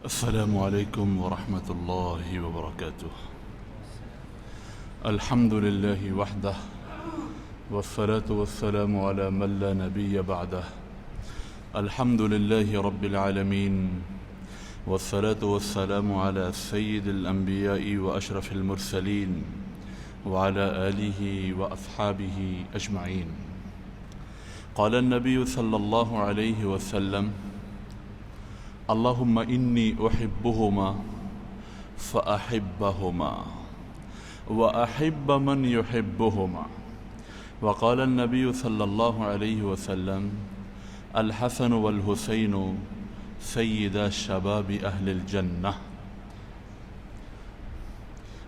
السلام عليكم ورحمة الله وبركاته. الحمد لله وحده والصلاة والسلام على من لا نبي بعده. الحمد لله رب العالمين والصلاة والسلام على سيد الأنبياء وأشرف المرسلين وعلى آله وأصحابه أجمعين. قال النبي صلى الله عليه وسلم: اللهم إني أحبهما فأحبهما وأحب من يحبهما. وقال النبي صلى الله عليه وسلم: الحسن والحسين سيدا شباب أهل الجنة.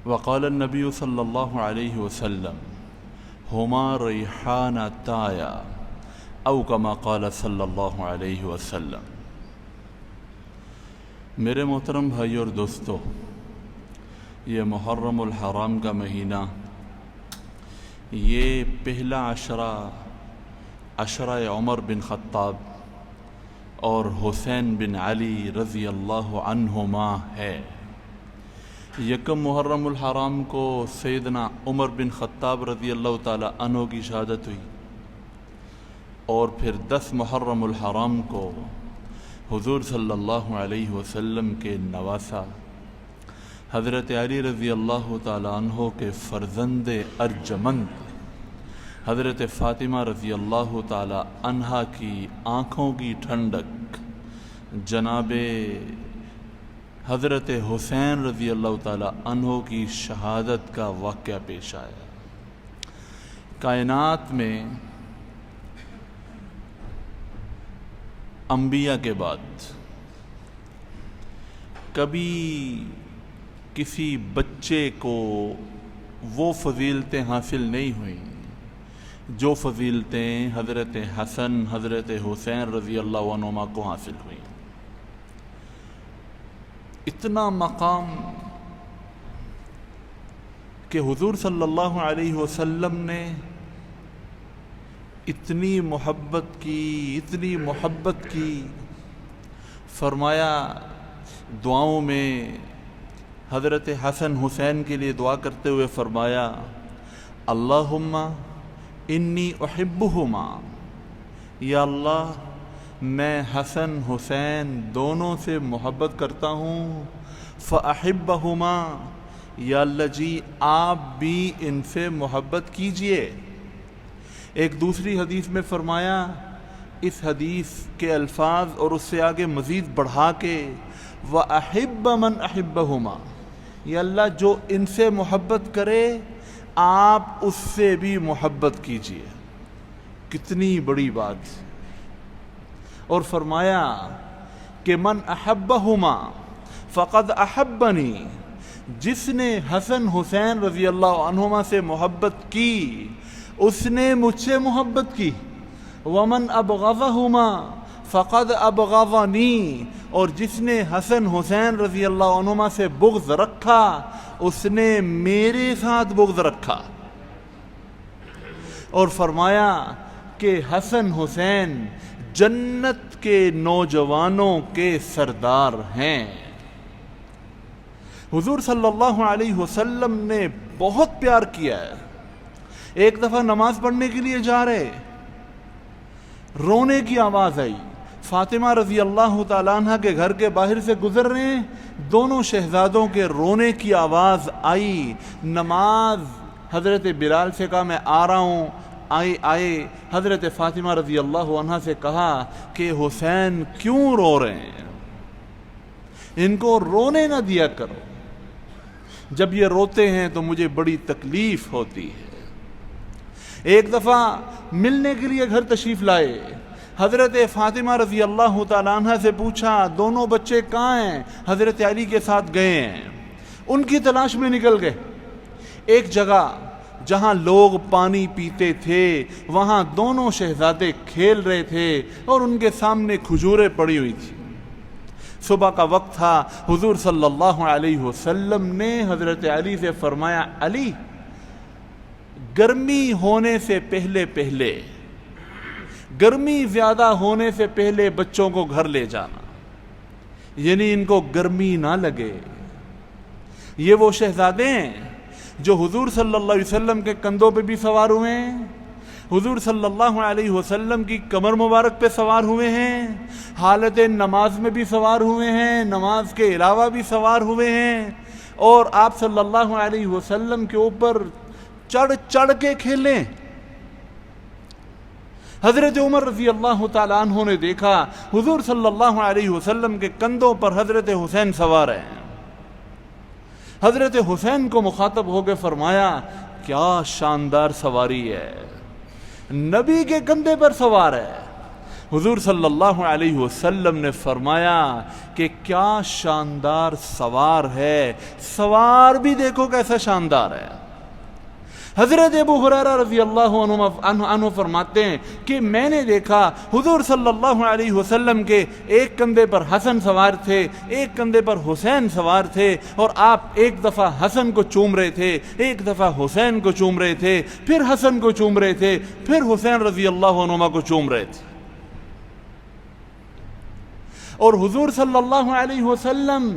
وقال النبي صلى الله عليه وسلم: هما ريحانتايا، أو كما قال صلی اللہ علیہ وسلم. میرے محترم بھائی اور دوستو، یہ محرم الحرام کا مہینہ، یہ پہلا عشرہ عمر بن خطاب اور حسین بن علی رضی اللہ عنہما ہے. یکم محرم الحرام کو سیدنا عمر بن خطاب رضی اللہ تعالی عنہ کی شہادت ہوئی، اور پھر 10 محرم الحرام کو حضور صلی اللہ علیہ وسلم کے نواسا حضرت علی رضی اللہ تعالی عنہ کے فرزند ارجمند حضرت فاطمہ رضی اللہ تعالی عنہا کی آنکھوں کی ٹھنڈک جناب حضرت حسین رضی اللہ تعالی عنہ کی شہادت کا واقعہ پیش آیا. کائنات میں انبیاء کے بعد کبھی کسی بچے کو وہ فضیلتیں حاصل نہیں ہوئیں جو فضیلتیں حضرت حسن حضرت حسین رضی اللہ عنہما کو حاصل ہوئیں. اتنا مقام کہ حضور صلی اللہ علیہ وسلم نے اتنی محبت کی فرمایا، دعاؤں میں حضرت حسن حسین کے لیے دعا کرتے ہوئے فرمایا: اللہم انی احبہما، یا اللہ میں حسن حسین دونوں سے محبت کرتا ہوں. فاحبہما، یا اللہ جی آپ بھی ان سے محبت کیجئے. ایک دوسری حدیث میں فرمایا، اس حدیث کے الفاظ اور اس سے آگے مزید بڑھا کے وَأَحِبَّ مَنْ أَحِبَّهُمَا، یا اللہ جو ان سے محبت کرے آپ اس سے بھی محبت کیجئے. کتنی بڑی بات. اور فرمایا کہ من احبہما فقد احبنی، جس نے حسن حسین رضی اللہ عنہما سے محبت کی اس نے مجھ سے محبت کی. ومن ابغضہما فقد ابغضنی، اور جس نے حسن حسین رضی اللہ عنہما سے بغض رکھا اس نے میرے ساتھ بغض رکھا. اور فرمایا کہ حسن حسین جنت کے نوجوانوں کے سردار ہیں. حضور صلی اللہ علیہ وسلم نے بہت پیار کیا ہے. ایک دفعہ نماز پڑھنے کے لیے جا رہے، رونے کی آواز آئی. فاطمہ رضی اللہ تعالیٰ عنہ کے گھر کے باہر سے گزر رہے ہیں، دونوں شہزادوں کے رونے کی آواز آئی. نماز حضرت بلال سے کہا میں آ رہا ہوں. آئے حضرت فاطمہ رضی اللہ عنہ سے کہا کہ حسین کیوں رو رہے ہیں، ان کو رونے نہ دیا کرو، جب یہ روتے ہیں تو مجھے بڑی تکلیف ہوتی ہے. ایک دفعہ ملنے کے لیے گھر تشریف لائے. حضرت فاطمہ رضی اللہ تعالیٰ عنہ سے پوچھا دونوں بچے کہاں ہیں؟ حضرت علی کے ساتھ گئے ہیں. ان کی تلاش میں نکل گئے. ایک جگہ جہاں لوگ پانی پیتے تھے وہاں دونوں شہزادے کھیل رہے تھے اور ان کے سامنے کھجوریں پڑی ہوئی تھی. صبح کا وقت تھا. حضور صلی اللہ علیہ وسلم نے حضرت علی سے فرمایا، علی گرمی ہونے سے پہلے گرمی زیادہ ہونے سے پہلے بچوں کو گھر لے جانا. یعنی ان کو گرمی نہ لگے۔ یہ وہ شہزادے ہیں جو حضور صلی اللہ علیہ وسلم کے کندھوں پہ بھی سوار ہوئے ہیں، حضور صلی اللہ علیہ وسلم کی کمر مبارک پہ سوار ہوئے ہیں، حالت نماز میں بھی سوار ہوئے ہیں، نماز کے علاوہ بھی سوار ہوئے ہیں، اور آپ صلی اللہ علیہ وسلم کے اوپر چڑھ چڑھ کے کھیلیں۔ حضرت عمر رضی اللہ تعالیٰ عنہ نے دیکھا حضور صلی اللہ علیہ وسلم کے کندھوں پر حضرت حسین سوار ہیں۔ حضرت حسین کو مخاطب ہو کے فرمایا کیا شاندار سواری ہے، نبی کے کندھے پر سوار ہے۔ حضور صلی اللہ علیہ وسلم نے فرمایا کہ کیا شاندار سوار ہے، سوار بھی دیکھو کیسا شاندار ہے۔ حضرت ابو ہریرہ رضی اللہ عنہ فرماتے ہیں کہ میں نے دیکھا حضور صلی اللہ علیہ وسلم کے ایک کندھے پر حسن سوار تھے، ایک کندھے پر حسین سوار تھے، اور آپ ایک دفعہ حسن کو چوم رہے تھے، ایک دفعہ حسین کو چوم رہے تھے، پھر حسن کو چوم رہے تھے، پھر حسین رضی اللہ عنہما کو چوم رہے تھے۔ اور حضور صلی اللہ علیہ وسلم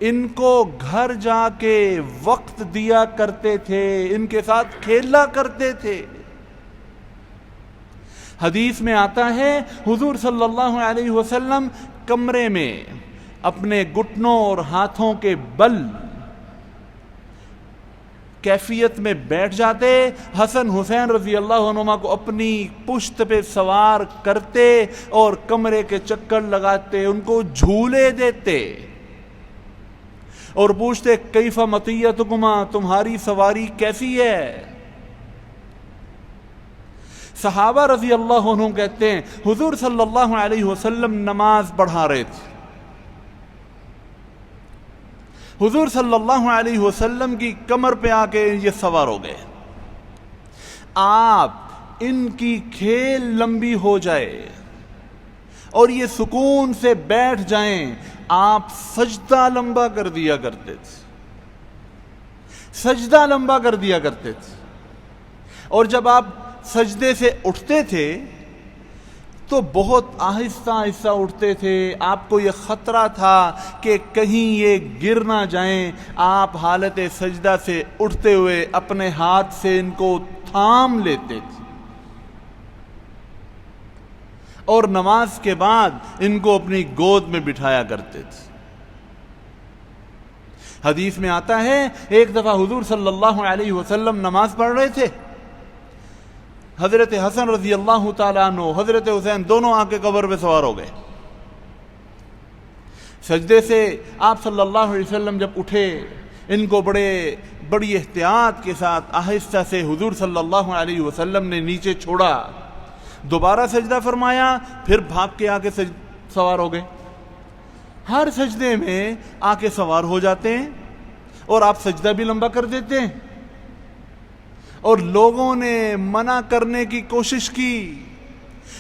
ان کو گھر جا کے وقت دیا کرتے تھے، ان کے ساتھ کھیلا کرتے تھے۔ حدیث میں آتا ہے حضور صلی اللہ علیہ وسلم کمرے میں اپنے گھٹنوں اور ہاتھوں کے بل کیفیت میں بیٹھ جاتے، حسن حسین رضی اللہ عنہما کو اپنی پشت پہ سوار کرتے اور کمرے کے چکر لگاتے، ان کو جھولے دیتے اور پوچھتے کیف مطیتکما، تمہاری سواری کیسی ہے؟ صحابہ رضی اللہ عنہ کہتے ہیں حضور صلی اللہ علیہ وسلم نماز پڑھا رہے تھے، حضور صلی اللہ علیہ وسلم کی کمر پہ آ کے یہ سوار ہو گئے، آپ ان کی کھیل لمبی ہو جائے اور یہ سکون سے بیٹھ جائیں، آپ سجدہ لمبا کر دیا کرتے تھے، سجدہ لمبا کر دیا کرتے تھے، اور جب آپ سجدے سے اٹھتے تھے تو بہت آہستہ آہستہ اٹھتے تھے، آپ کو یہ خطرہ تھا کہ کہیں یہ گر نہ جائیں، آپ حالت سجدہ سے اٹھتے ہوئے اپنے ہاتھ سے ان کو تھام لیتے تھے اور نماز کے بعد ان کو اپنی گود میں بٹھایا کرتے تھے۔ حدیث میں آتا ہے ایک دفعہ حضور صلی اللہ علیہ وسلم نماز پڑھ رہے تھے، حضرت حسن رضی اللہ تعالیٰ عنہ، حضرت حسین دونوں آ کے قبر پہ سوار ہو گئے۔ سجدے سے آپ صلی اللہ علیہ وسلم جب اٹھے، ان کو بڑی احتیاط کے ساتھ آہستہ سے حضور صلی اللہ علیہ وسلم نے نیچے چھوڑا، دوبارہ سجدہ فرمایا، پھر بھاگ کے آ کے سوار ہو گئے۔ ہر سجدے میں آ کے سوار ہو جاتے ہیں اور آپ سجدہ بھی لمبا کر دیتے ہیں، اور لوگوں نے منع کرنے کی کوشش کی،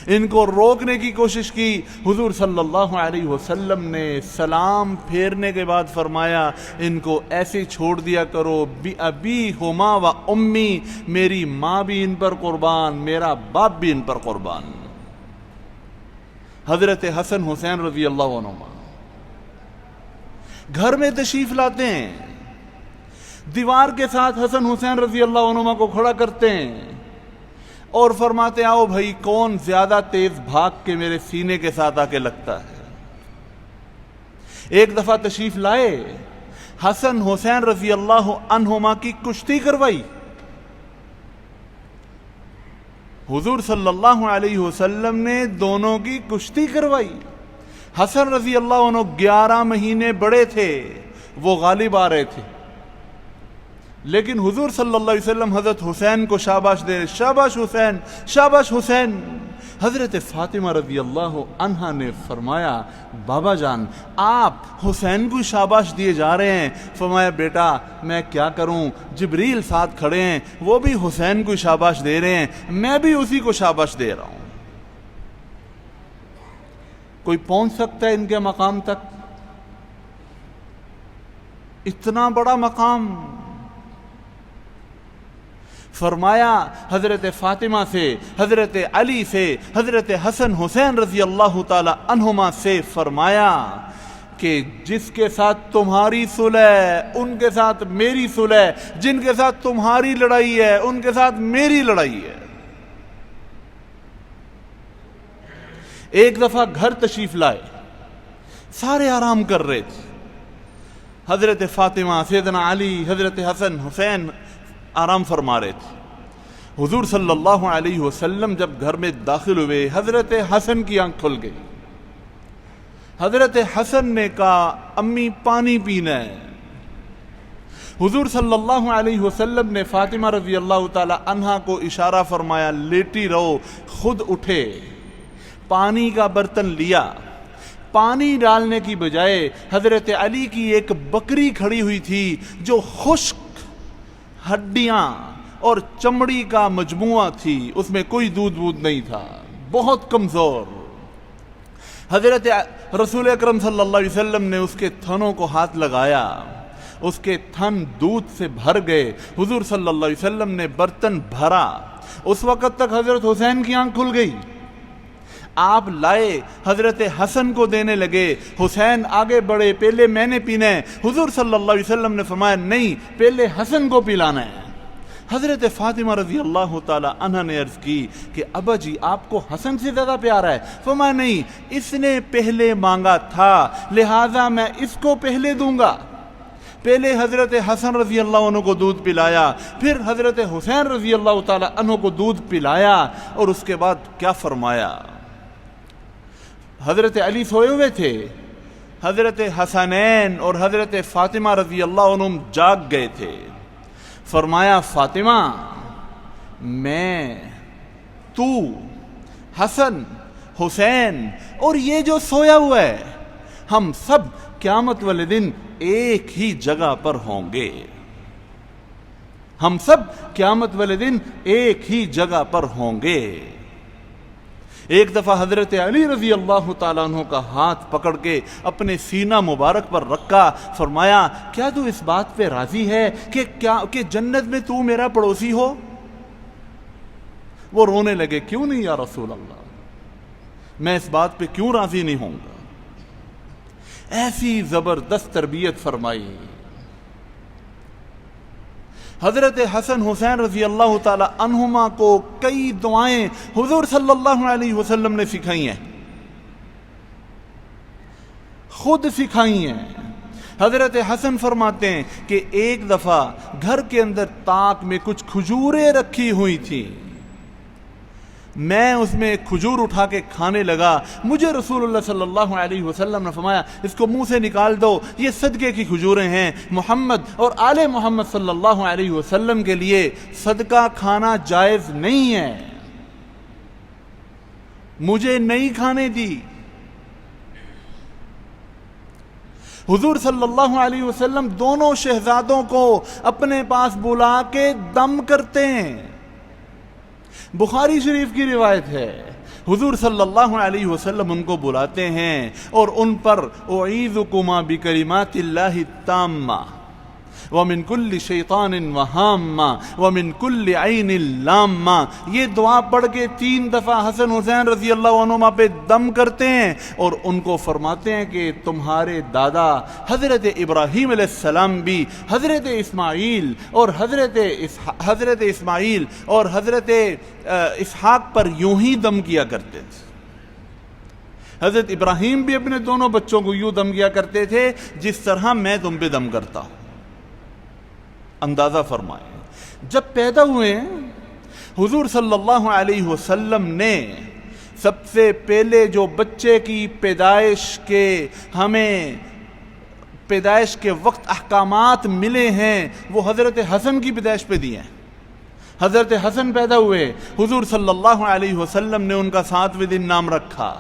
ان کو روکنے کی کوشش کی، حضور صلی اللہ علیہ وسلم نے سلام پھیرنے کے بعد فرمایا ان کو ایسے چھوڑ دیا کرو، ابی ہما و امی، میری ماں بھی ان پر قربان، میرا باپ بھی ان پر قربان۔ حضرت حسن حسین رضی اللہ عنہما گھر میں تشریف لاتے ہیں، دیوار کے ساتھ حسن حسین رضی اللہ عنہما کو کھڑا کرتے ہیں اور فرماتے آؤ بھائی کون زیادہ تیز بھاگ کے میرے سینے کے ساتھ آ کے لگتا ہے۔ ایک دفعہ تشریف لائے، حسن حسین رضی اللہ عنہما کی کشتی کروائی، حضور صلی اللہ علیہ وسلم نے دونوں کی کشتی کروائی۔ حسن رضی اللہ عنہ 11 مہینے بڑے تھے، وہ غالب آ رہے تھے، لیکن حضور صلی اللہ علیہ وسلم حضرت حسین کو شاباش دے، شاباش حسین، شاباش حسین۔ حضرت فاطمہ رضی اللہ عنہا نے فرمایا بابا جان آپ حسین کو شاباش دیے جا رہے ہیں، فرمایا بیٹا میں کیا کروں، جبریل ساتھ کھڑے ہیں، وہ بھی حسین کو شاباش دے رہے ہیں، میں بھی اسی کو شاباش دے رہا ہوں۔ کوئی پہنچ سکتا ہے ان کے مقام تک؟ اتنا بڑا مقام۔ فرمایا حضرت فاطمہ سے، حضرت علی سے، حضرت حسن حسین رضی اللہ تعالی عنہما سے فرمایا کہ جس کے ساتھ تمہاری صلح ہے ان کے ساتھ میری صلح ہے، جن کے ساتھ تمہاری لڑائی ہے ان کے ساتھ میری لڑائی ہے۔ ایک دفعہ گھر تشریف لائے، سارے آرام کر رہے تھے، حضرت فاطمہ، سیدنا علی، حضرت حسن حسین آرام فرما رہے تھے۔ حضور صلی اللہ علیہ وسلم جب گھر میں داخل ہوئے، حضرت حسن کی آنکھ کھل گئی۔ حضرت حسن نے کہا امی پانی پینا ہے۔ حضور صلی اللہ علیہ وسلم نے فاطمہ رضی اللہ تعالی عنہا کو اشارہ فرمایا لیٹی رہو، خود اٹھے، پانی کا برتن لیا، پانی ڈالنے کی بجائے حضرت علی کی ایک بکری کھڑی ہوئی تھی جو خشک ہڈیاں اور چمڑی کا مجموعہ تھی، اس میں کوئی دودھ نہیں تھا، بہت کمزور۔ حضرت رسول اکرم صلی اللہ علیہ وسلم نے اس کے تھنوں کو ہاتھ لگایا، اس کے تھن دودھ سے بھر گئے۔ حضور صلی اللہ علیہ وسلم نے برتن بھرا، اس وقت تک حضرت حسین کی آنکھ کھل گئی۔ آپ لائے، حضرت حسن کو دینے لگے، حسین آگے بڑھے، پہلے میں نے پینا ہے۔ حضور صلی اللہ علیہ وسلم نے فرمایا نہیں، پہلے حسن کو پلانا ہے۔ حضرت فاطمہ رضی اللہ تعالی عنہ نے عرض کی کہ ابا جی آپ کو حسن سے زیادہ پیارا ہے؟ فرمایا نہیں، اس نے پہلے مانگا تھا لہذا میں اس کو پہلے دوں گا۔ پہلے حضرت حسن رضی اللہ عنہ کو دودھ پلایا، پھر حضرت حسین رضی اللہ تعالی عنہ کو دودھ پلایا، اور اس کے بعد کیا فرمایا؟ حضرت علی سوئے ہوئے تھے، حضرت حسنین اور حضرت فاطمہ رضی اللہ عنہ جاگ گئے تھے۔ فرمایا فاطمہ، میں، تو، حسن، حسین اور یہ جو سویا ہوا ہے، ہم سب قیامت والے دن ایک ہی جگہ پر ہوں گے۔ ہم سب قیامت والے دن ایک ہی جگہ پر ہوں گے۔ ایک دفعہ حضرت علی رضی اللہ تعالیٰ عنہ کا ہاتھ پکڑ کے اپنے سینہ مبارک پر رکھا، فرمایا کیا تو اس بات پہ راضی ہے کہ جنت میں تو میرا پڑوسی ہو؟ وہ رونے لگے، کیوں نہیں یا رسول اللہ، میں اس بات پہ کیوں راضی نہیں ہوں گا؟ ایسی زبردست تربیت فرمائی۔ حضرت حسن حسین رضی اللہ تعالی عنہما کو کئی دعائیں حضور صلی اللہ علیہ وسلم نے سکھائی ہیں، خود سکھائی ہیں۔ حضرت حسن فرماتے ہیں کہ ایک دفعہ گھر کے اندر طاق میں کچھ کھجوریں رکھی ہوئی تھی، میں اس میں ایک کھجور اٹھا کے کھانے لگا، مجھے رسول اللہ صلی اللہ علیہ وسلم نے فرمایا اس کو منہ سے نکال دو، یہ صدقے کی کھجوریں ہیں، محمد اور آل محمد صلی اللہ علیہ وسلم کے لیے صدقہ کھانا جائز نہیں ہے، مجھے نہیں کھانے دی۔ حضور صلی اللہ علیہ وسلم دونوں شہزادوں کو اپنے پاس بلا کے دم کرتے ہیں، بخاری شریف کی روایت ہے۔ حضور صلی اللہ علیہ وسلم ان کو بلاتے ہیں اور ان پر اعیذکما بکلمات اللہ التامہ ومن کل شیطان وہامہ ومن کل عین لامہ، یہ دعا پڑھ کے 3 دفعہ حسن حسین رضی اللہ عنہما پہ دم کرتے ہیں اور ان کو فرماتے ہیں کہ تمہارے دادا حضرت ابراہیم علیہ السلام بھی حضرت اسماعیل اور حضرت اسماعیل اور حضرت اسحاق پر یوں ہی دم کیا کرتے تھے۔ حضرت ابراہیم بھی اپنے دونوں بچوں کو یوں دم کیا کرتے تھے جس طرح میں تم پہ دم کرتا ہوں۔ اندازہ فرمائیں، جب پیدا ہوئے حضور صلی اللہ علیہ وسلم نے سب سے پہلے جو بچے کی پیدائش کے وقت احکامات ملے ہیں وہ حضرت حسن کی پیدائش پہ دیے ہیں۔ حضرت حسن پیدا ہوئے، حضور صلی اللہ علیہ وسلم نے ان کا 7ویں دن نام رکھا،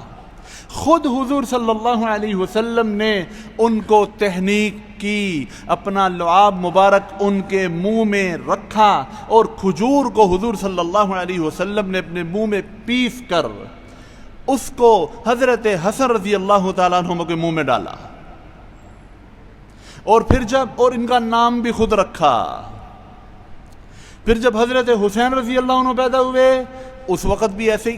خود حضور صلی اللہ علیہ وسلم نے ان کو تہنیک کی، اپنا لعاب مبارک ان کے منہ میں رکھا اور کھجور کو حضور صلی اللہ علیہ وسلم نے اپنے منہ میں پیس کر اس کو حضرت حسن رضی اللہ تعالیٰ عنہ کے منہ میں ڈالا، اور پھر ان کا نام بھی خود رکھا۔ پھر جب حضرت حسین رضی اللہ عنہ پیدا ہوئے اس وقت بھی ایسے ہی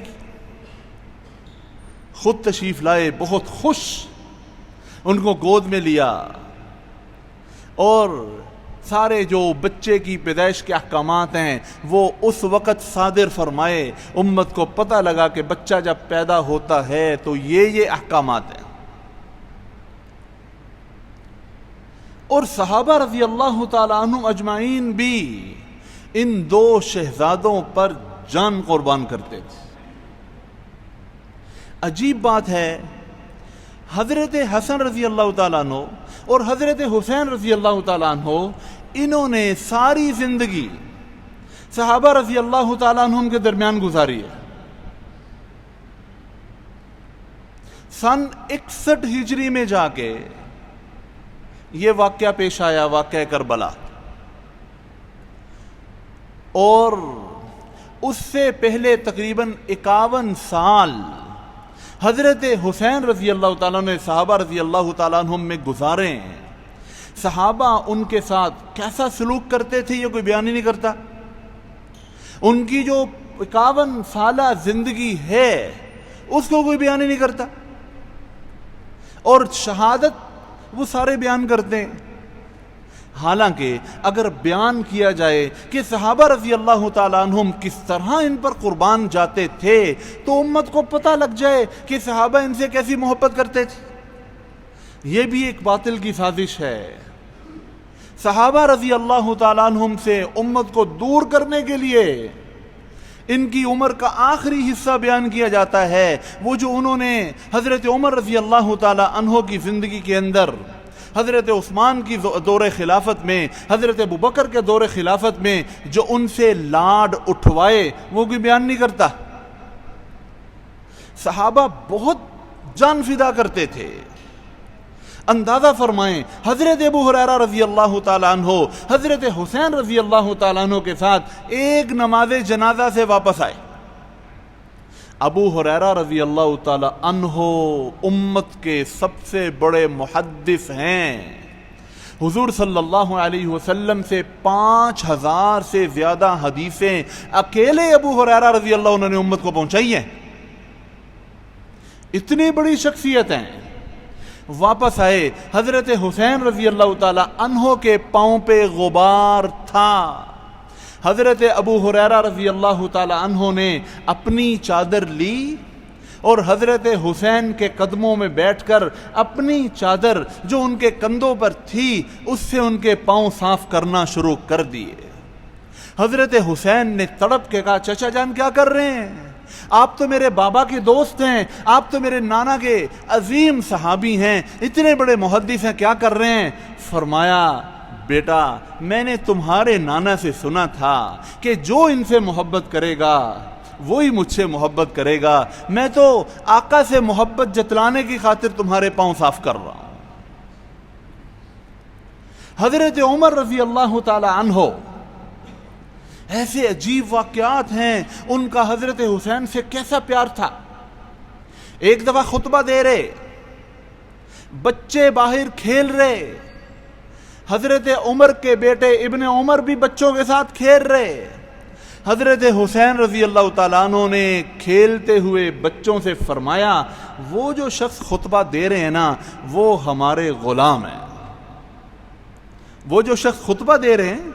خود تشریف لائے، بہت خوش، ان کو گود میں لیا اور سارے جو بچے کی پیدائش کے احکامات ہیں وہ اس وقت صادر فرمائے۔ امت کو پتہ لگا کہ بچہ جب پیدا ہوتا ہے تو یہ احکامات ہیں۔ اور صحابہ رضی اللہ تعالیٰ عنہم اجمعین بھی ان دو شہزادوں پر جان قربان کرتے تھے۔ عجیب بات ہے، حضرت حسن رضی اللہ تعالیٰ عنہ اور حضرت حسین رضی اللہ تعالیٰ عنہ انہوں نے ساری زندگی صحابہ رضی اللہ تعالیٰ عنہم کے درمیان گزاری ہے۔ سن 61 ہجری میں جا کے یہ واقعہ پیش آیا، واقعہ کربلا، اور اس سے پہلے تقریباً 51 سال حضرت حسین رضی اللہ تعالیٰ نے صحابہ رضی اللہ تعالیٰ عنہم میں گزارے ہیں۔ صحابہ ان کے ساتھ کیسا سلوک کرتے تھے یہ کوئی بیان ہی نہیں کرتا۔ ان کی جو 51 سالہ زندگی ہے اس کو کوئی بیان ہی نہیں کرتا، اور شہادت وہ سارے بیان کرتے ہیں۔ حالانکہ اگر بیان کیا جائے کہ صحابہ رضی اللہ تعالیٰ عنہم کس طرح ان پر قربان جاتے تھے تو امت کو پتہ لگ جائے کہ صحابہ ان سے کیسی محبت کرتے تھے۔ یہ بھی ایک باطل کی سازش ہے۔ صحابہ رضی اللہ تعالیٰ عنہم سے امت کو دور کرنے کے لیے ان کی عمر کا آخری حصہ بیان کیا جاتا ہے، وہ جو انہوں نے حضرت عمر رضی اللہ تعالیٰ عنہ کی زندگی کے اندر، حضرت عثمان کی دور خلافت میں، حضرت ابوبکر کے دور خلافت میں جو ان سے لاڈ اٹھوائے وہ کوئی بیان نہیں کرتا۔ صحابہ بہت جان فدا کرتے تھے۔ اندازہ فرمائیں، حضرت ابو ہریرہ رضی اللہ تعالیٰ عنہ حضرت حسین رضی اللہ تعالیٰ عنہ کے ساتھ ایک نماز جنازہ سے واپس آئے۔ ابو ہریرہ رضی اللہ تعالیٰ عنہ امت کے سب سے بڑے محدث ہیں۔ حضور صلی اللہ علیہ وسلم سے 5000 سے زیادہ حدیثیں اکیلے ابو ہریرہ رضی اللہ عنہ نے امت کو پہنچائی ہیں۔ اتنی بڑی شخصیت ہیں۔ واپس آئے، حضرت حسین رضی اللہ تعالیٰ عنہ کے پاؤں پہ غبار تھا۔ حضرت ابو ہریرہ رضی اللہ تعالیٰ عنہ نے اپنی چادر لی اور حضرت حسین کے قدموں میں بیٹھ کر اپنی چادر جو ان کے کندھوں پر تھی اس سے ان کے پاؤں صاف کرنا شروع کر دیے۔ حضرت حسین نے تڑپ کے کہا، چچا جان کیا کر رہے ہیں؟ آپ تو میرے بابا کے دوست ہیں، آپ تو میرے نانا کے عظیم صحابی ہیں، اتنے بڑے محدث ہیں، کیا کر رہے ہیں؟ فرمایا، بیٹا میں نے تمہارے نانا سے سنا تھا کہ جو ان سے محبت کرے گا وہی مجھ سے محبت کرے گا، میں تو آقا سے محبت جتلانے کی خاطر تمہارے پاؤں صاف کر رہا ہوں۔ حضرت عمر رضی اللہ تعالی عنہ، ایسے عجیب واقعات ہیں ان کا حضرت حسین سے کیسا پیار تھا۔ ایک دفعہ خطبہ دے رہے، بچے باہر کھیل رہے، حضرت عمر کے بیٹے ابن عمر بھی بچوں کے ساتھ کھیل رہے۔ حضرت حسین رضی اللہ تعالیٰ عنہ نے کھیلتے ہوئے بچوں سے فرمایا، وہ جو شخص خطبہ دے رہے ہیں نا وہ ہمارے غلام ہیں۔ وہ جو شخص خطبہ دے رہے ہیں،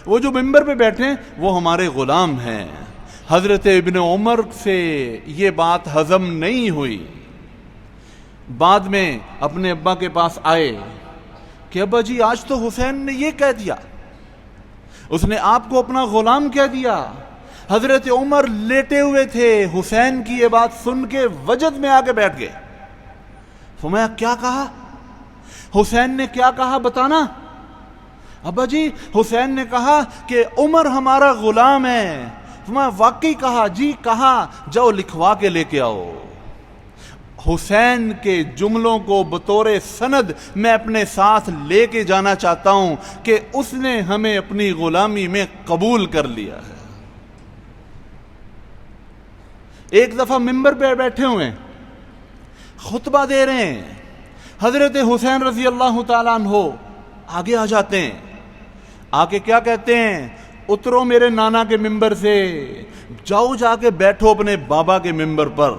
وہ جو ممبر پہ بیٹھے ہیں، وہ ہمارے غلام ہیں۔ حضرت ابن عمر سے یہ بات ہضم نہیں ہوئی۔ بعد میں اپنے ابا کے پاس آئے کہ ابا جی آج تو حسین نے یہ کہہ دیا، اس نے آپ کو اپنا غلام کہہ دیا۔ حضرت عمر لیٹے ہوئے تھے، حسین کی یہ بات سن کے وجد میں آ کے بیٹھ گئے۔ فرمایا کیا کہا؟ حسین نے کیا کہا بتانا؟ ابا جی حسین نے کہا کہ عمر ہمارا غلام ہے۔ فرمایا واقعی کہا؟ جی کہا، جاؤ لکھوا کے لے کے آؤ۔ حسین کے جملوں کو بطور سند میں اپنے ساتھ لے کے جانا چاہتا ہوں کہ اس نے ہمیں اپنی غلامی میں قبول کر لیا ہے۔ ایک دفعہ ممبر پہ بیٹھے ہوئے خطبہ دے رہے ہیں، حضرت حسین رضی اللہ تعالیٰ عنہ آگے آ جاتے ہیں، آ کے کیا کہتے ہیں؟ اترو میرے نانا کے ممبر سے، جاؤ جا کے بیٹھو اپنے بابا کے ممبر پر۔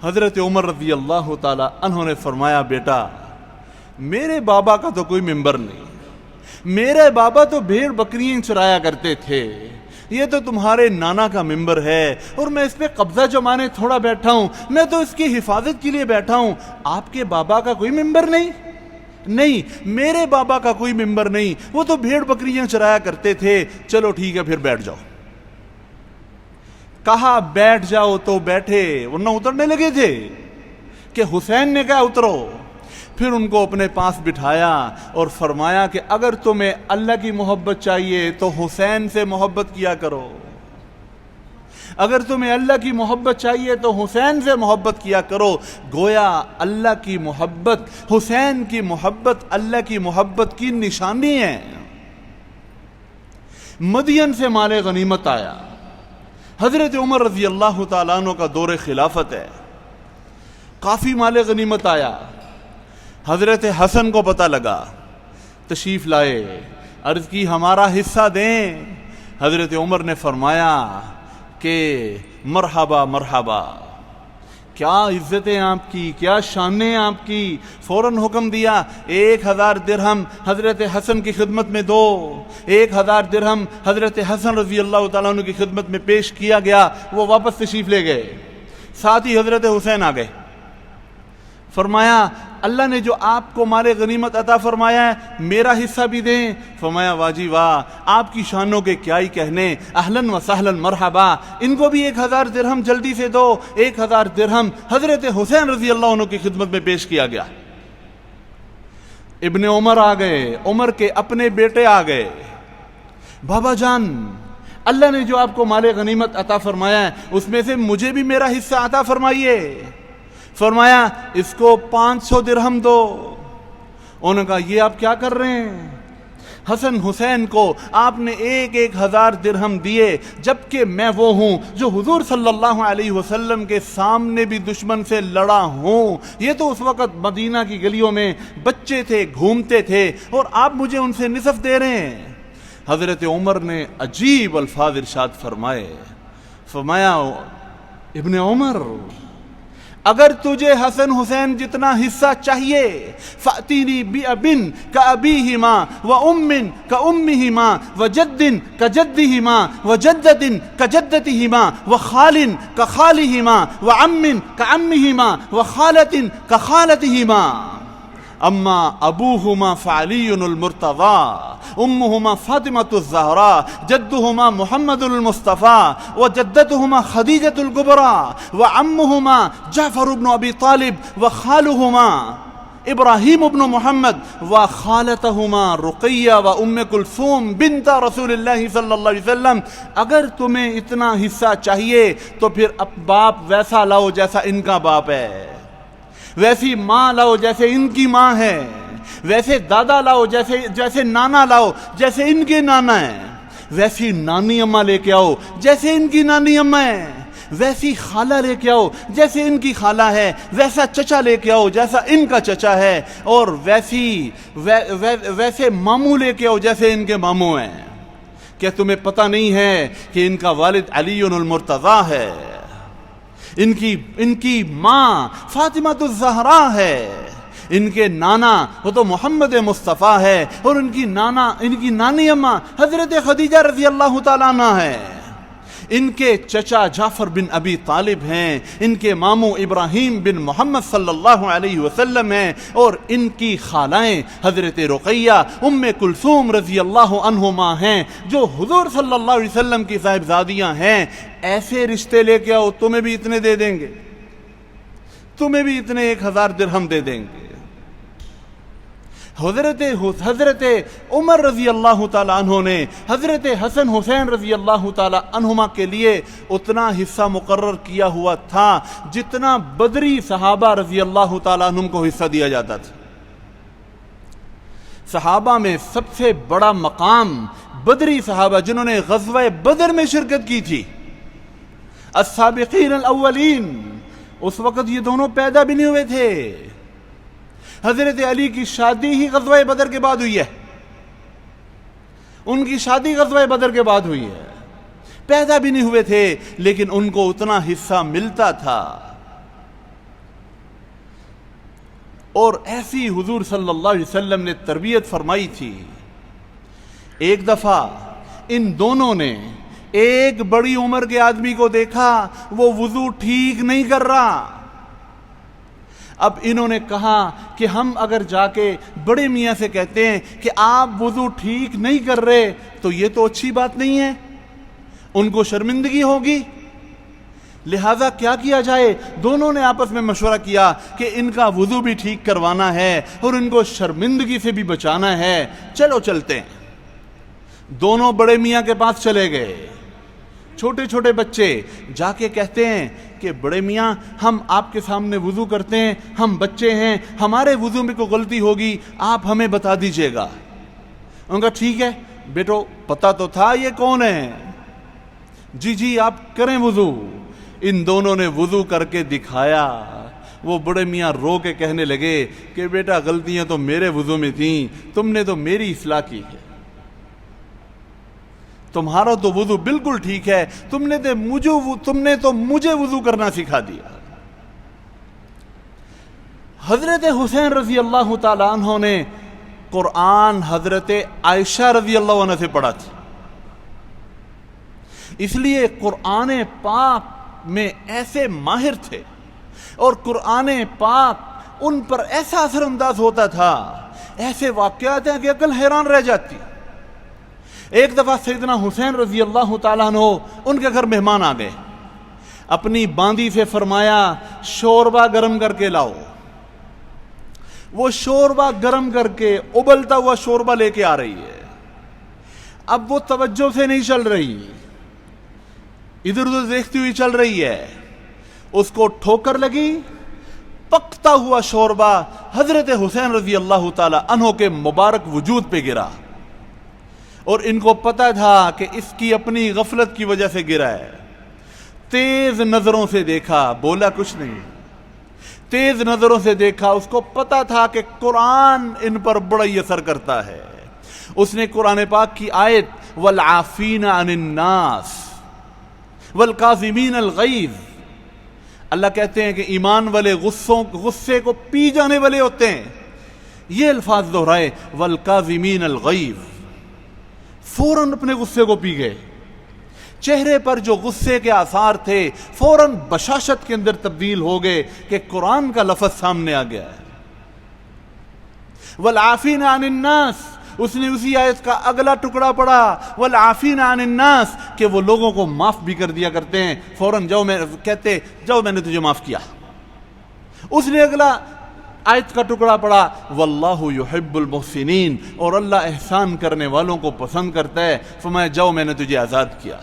حضرت عمر رضی اللہ تعالی عنہ نے فرمایا بیٹا میرے بابا کا تو کوئی ممبر نہیں، میرے بابا تو بھیڑ بکریاں چرایا کرتے تھے، یہ تو تمہارے نانا کا ممبر ہے اور میں اس پہ قبضہ جمانے تھوڑا بیٹھا ہوں، میں تو اس کی حفاظت کے لیے بیٹھا ہوں، آپ کے بابا کا کوئی ممبر نہیں؟ نہیں میرے بابا کا کوئی ممبر نہیں، وہ تو بھیڑ بکریاں چرایا کرتے تھے، چلو ٹھیک ہے پھر بیٹھ جاؤ۔ کہا بیٹھ جاؤ تو بیٹھے، ورنہ اترنے لگے تھے کہ حسین نے کہا اترو۔ پھر ان کو اپنے پاس بٹھایا اور فرمایا کہ اگر تمہیں اللہ کی محبت چاہیے تو حسین سے محبت کیا کرو، اگر تمہیں اللہ کی محبت چاہیے تو حسین سے محبت کیا کرو۔ گویا اللہ کی محبت، حسین کی محبت اللہ کی محبت کی نشانی ہے۔ مدین سے مال غنیمت آیا، حضرت عمر رضی اللہ تعالیٰ عنہ کا دور خلافت ہے، کافی مال غنیمت آیا۔ حضرت حسن کو پتہ لگا، تشریف لائے، عرض کی ہمارا حصہ دیں۔ حضرت عمر نے فرمایا کہ مرحبا مرحبا، کیا عزتیں آپ کی، کیا شانیں آپ کی۔ فوراً حکم دیا 1000 درہم حضرت حسن کی خدمت میں دو۔ 1000 درہم حضرت حسن رضی اللہ تعالیٰ عنہ کی خدمت میں پیش کیا گیا، وہ واپس تشریف لے گئے۔ ساتھ ہی حضرت حسین آ گئے، فرمایا اللہ نے جو آپ کو مال غنیمت عطا فرمایا ہے میرا حصہ بھی دیں۔ فرمایا واہ جی واہ، آپ کی شانوں کے کیا ہی کہنے، اہلاً و سہلاً مرحبا۔ ان کو بھی 1000 درہم جلدی سے دو۔ 1000 درہم حضرت حسین رضی اللہ عنہ کی خدمت میں پیش کیا گیا۔ ابن عمر آ گئے، عمر کے اپنے بیٹے آ گئے، بابا جان اللہ نے جو آپ کو مال غنیمت عطا فرمایا ہے اس میں سے مجھے بھی میرا حصہ عطا فرمائیے۔ فرمایا اس کو 500 درہم دو۔ انہوں نے کہا یہ آپ کیا کر رہے ہیں؟ حسن حسین کو آپ نے 1000 درہم دیے، جبکہ میں وہ ہوں جو حضور صلی اللہ علیہ وسلم کے سامنے بھی دشمن سے لڑا ہوں۔ یہ تو اس وقت مدینہ کی گلیوں میں بچے تھے، گھومتے تھے، اور آپ مجھے ان سے نصف دے رہے ہیں۔ حضرت عمر نے عجیب الفاظ ارشاد فرمائے، فرمایا ابن عمر اگر تجھے حسن حسین جتنا حصہ چاہیے فَأْتِنِي بِأَبٍ كَأَبِيهِمَا وَأُمٍّ كَأُمِّهِمَا وَجَدٍّ كَجَدِّهِمَا وَجَدَّةٍ كَجَدَّتِهِمَا وَخَالٍ كَخَالِهِمَا وَعَمٍّ كَعَمِّهِمَا وَخَالَةٍ كَخَالَتِهِمَا اما ابوہما فعلی المرتضی امہما فاطمۃ الزہراء جدہما محمد المصطفیٰ وجدتہما خدیجۃ الکبریٰ وعمہما جعفر بن ابی طالب وخالہما ابراہیم بن محمد وخالتہما رقیہ وام کلثوم بنت رسول اللہ صلی اللہ علیہ وسلم۔ اگر تمہیں اتنا حصہ چاہیے تو پھر اب باپ ویسا لاؤ جیسا ان کا باپ ہے، ویسی ماں لاؤ جیسے ان کی ماں ہے، ویسے دادا لاؤ جیسے نانا لاؤ جیسے ان کے نانا ہیں، ویسی نانی اماں لے کے آؤ جیسے ان کی نانی اماں ہیں، ویسی خالہ لے کے آؤ جیسے ان کی خالہ ہے، ویسا چچا لے کے آؤ جیسا ان کا چچا ہے، اور ویسے ماموں لے کے آؤ جیسے ان کے ماموں ہیں۔ کیا تمہیں پتہ نہیں ہے کہ ان کا والد علی المرتضیٰ ہے، ان کی ماں فاطمۃ الزہراء ہے، ان کے نانا وہ تو محمد مصطفیٰ ہے، اور ان کی نانی اماں حضرت خدیجہ رضی اللہ تعالیٰ عنہ ہے، ان کے چچا جعفر بن ابی طالب ہیں، ان کے ماموں ابراہیم بن محمد صلی اللہ علیہ وسلم ہیں، اور ان کی خالائیں حضرت رقیہ ام کلثوم رضی اللہ عنہما ہیں جو حضور صلی اللہ علیہ وسلم کی صاحبزادیاں ہیں۔ ایسے رشتے لے کے آؤ، تمہیں بھی اتنے دے دیں گے، تمہیں بھی اتنے 1000 درہم دے دیں گے۔ حضرت عمر رضی اللہ تعالیٰ عنہ نے حضرت حسن حسین رضی اللہ تعالیٰ عنہما کے لیے اتنا حصہ مقرر کیا ہوا تھا جتنا بدری صحابہ رضی اللہ تعالیٰ عنہم کو حصہ دیا جاتا تھا۔ صحابہ میں سب سے بڑا مقام بدری صحابہ جنہوں نے غزوہ بدر میں شرکت کی تھی، السابقین الاولین، اس وقت یہ دونوں پیدا بھی نہیں ہوئے تھے۔ حضرت علی کی شادی ہی غزوہ بدر کے بعد ہوئی ہے، ان کی شادی غزوہ بدر کے بعد ہوئی ہے، پیدا بھی نہیں ہوئے تھے، لیکن ان کو اتنا حصہ ملتا تھا۔ اور ایسی حضور صلی اللہ علیہ وسلم نے تربیت فرمائی تھی۔ ایک دفعہ ان دونوں نے ایک بڑی عمر کے آدمی کو دیکھا، وہ وضو ٹھیک نہیں کر رہا۔ اب انہوں نے کہا کہ ہم اگر جا کے بڑے میاں سے کہتے ہیں کہ آپ وضو ٹھیک نہیں کر رہے تو یہ تو اچھی بات نہیں ہے، ان کو شرمندگی ہوگی، لہذا کیا کیا جائے؟ دونوں نے آپس میں مشورہ کیا کہ ان کا وضو بھی ٹھیک کروانا ہے اور ان کو شرمندگی سے بھی بچانا ہے، چلو چلتے ہیں۔ دونوں بڑے میاں کے پاس چلے گئے۔ چھوٹے چھوٹے بچے جا کے کہتے ہیں کہ بڑے میاں ہم آپ کے سامنے وضو کرتے ہیں، ہم بچے ہیں، ہمارے وضو میں کوئی غلطی ہوگی آپ ہمیں بتا دیجئے گا۔ ان کا ٹھیک ہے بیٹو، پتہ تو تھا یہ کون ہے، جی آپ کریں وضو۔ ان دونوں نے وضو کر کے دکھایا۔ وہ بڑے میاں رو کے کہنے لگے کہ بیٹا غلطیاں تو میرے وضو میں تھیں، تم نے تو میری اصلاح کی ہے، تمہارا تو وضو بالکل ٹھیک ہے، تم نے تو مجھے وضو کرنا سکھا دیا۔ حضرت حسین رضی اللہ تعالیٰ عنہ نے قرآن حضرت عائشہ رضی اللہ عنہ سے پڑھا تھا، اس لیے قرآن پاک میں ایسے ماہر تھے اور قرآن پاک ان پر ایسا اثر انداز ہوتا تھا، ایسے واقعات ہیں کہ عقل حیران رہ جاتی۔ ایک دفعہ سیدنا حسین رضی اللہ تعالیٰ عنہ ان کے گھر مہمان آ گئے، اپنی باندی سے فرمایا شوربہ گرم کر کے لاؤ۔ وہ شوربہ گرم کر کے ابلتا ہوا شوربہ لے کے آ رہی ہے۔ اب وہ توجہ سے نہیں چل رہی، ادھر ادھر دیکھتی ہوئی چل رہی ہے، اس کو ٹھوکر لگی، پکتا ہوا شوربہ حضرت حسین رضی اللہ تعالی عنہ کے مبارک وجود پہ گرا، اور ان کو پتا تھا کہ اس کی اپنی غفلت کی وجہ سے گرا ہے۔ تیز نظروں سے دیکھا، بولا کچھ نہیں، تیز نظروں سے دیکھا، اس کو پتا تھا کہ قرآن ان پر بڑا ہی اثر کرتا ہے۔ اس نے قرآن پاک کی آیت والعافین عن الناس والکاظمین الغیظ، اللہ کہتے ہیں کہ ایمان والے غصے کو پی جانے والے ہوتے ہیں، یہ الفاظ دہرائے والکاظمین الغیظ، فوراً اپنے غصے کو پی گئے، چہرے پر جو غصے کے آثار تھے فوراً بشاشت کے اندر تبدیل ہو گئے کہ قرآن کا لفظ سامنے آ گیا ہے۔ والعافین عن الناس، اس نے اسی آیت کا اگلا ٹکڑا پڑھا والعافین عن الناس، کہ وہ لوگوں کو معاف بھی کر دیا کرتے ہیں، فوراً جاؤ میں نے تجھے معاف کیا۔ اس نے اگلا آیت کا ٹکڑا پڑھا واللہ یحب المحسنین، اور اللہ احسان کرنے والوں کو پسند کرتا ہے، فرمایا جاؤ میں نے تجھے آزاد کیا۔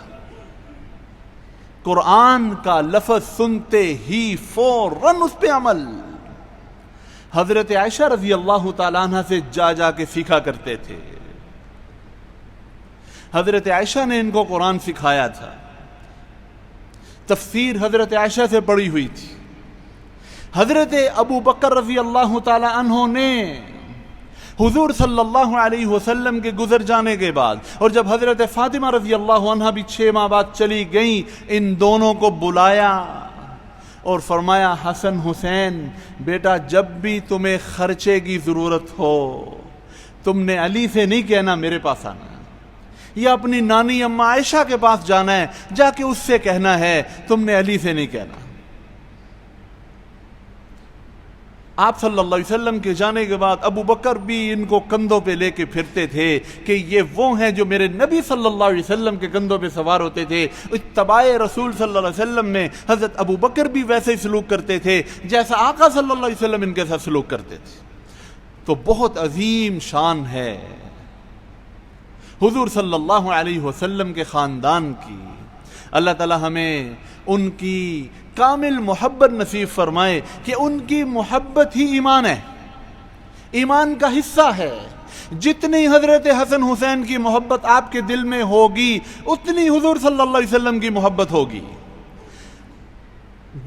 قرآن کا لفظ سنتے ہی فوراً اس پہ عمل۔ حضرت عائشہ رضی اللہ تعالیٰ عنہ سے جا کے سیکھا کرتے تھے، حضرت عائشہ نے ان کو قرآن سکھایا تھا، تفسیر حضرت عائشہ سے پڑھی ہوئی تھی۔ حضرت ابو بکر رضی اللہ تعالی عنہ نے حضور صلی اللہ علیہ وسلم کے گزر جانے کے بعد، اور جب حضرت فاطمہ رضی اللہ عنہ بھی 6 ماہ بعد چلی گئیں، ان دونوں کو بلایا اور فرمایا حسن حسین بیٹا جب بھی تمہیں خرچے کی ضرورت ہو تم نے علی سے نہیں کہنا میرے پاس آنا ہے، یا اپنی نانی اماں عائشہ کے پاس جانا ہے، جا کے اس سے کہنا ہے، تم نے علی سے نہیں کہنا۔ آپ صلی اللہ علیہ وسلم کے جانے کے بعد ابو بکر بھی ان کو کندھوں پہ لے کے پھرتے تھے کہ یہ وہ ہیں جو میرے نبی صلی اللہ علیہ وسلم کے کندھوں پہ سوار ہوتے تھے۔ اتباع رسول صلی اللہ علیہ وسلم میں حضرت ابو بکر بھی ویسے ہی سلوک کرتے تھے جیسا آقا صلی اللہ علیہ وسلم ان کے ساتھ سلوک کرتے تھے۔ تو بہت عظیم شان ہے حضور صلی اللہ علیہ وسلم کے خاندان کی۔ اللہ تعالی ہمیں ان کی کامل محبت نصیب فرمائے کہ ان کی محبت ہی ایمان ہے، ایمان کا حصہ ہے۔ جتنی حضرت حسن حسین کی محبت آپ کے دل میں ہوگی اتنی حضور صلی اللہ علیہ وسلم کی محبت ہوگی۔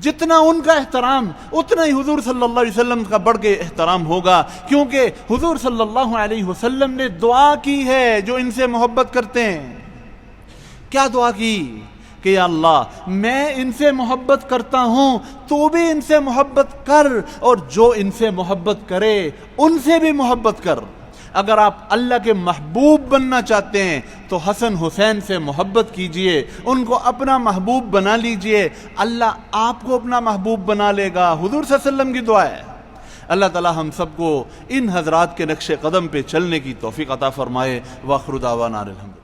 جتنا ان کا احترام اتنا ہی حضور صلی اللہ علیہ وسلم کا بڑھ کے احترام ہوگا، کیونکہ حضور صلی اللہ علیہ وسلم نے دعا کی ہے جو ان سے محبت کرتے ہیں۔ کیا دعا کی کہ یا اللہ میں ان سے محبت کرتا ہوں، تو بھی ان سے محبت کر، اور جو ان سے محبت کرے ان سے بھی محبت کر۔ اگر آپ اللہ کے محبوب بننا چاہتے ہیں تو حسن حسین سے محبت کیجئے، ان کو اپنا محبوب بنا لیجئے، اللہ آپ کو اپنا محبوب بنا لے گا۔ حضور صلی اللہ علیہ وسلم کی دعا ہے۔ اللہ تعالی ہم سب کو ان حضرات کے نقش قدم پہ چلنے کی توفیق عطا فرمائے۔ وآخر دعوانا الحمد للہ۔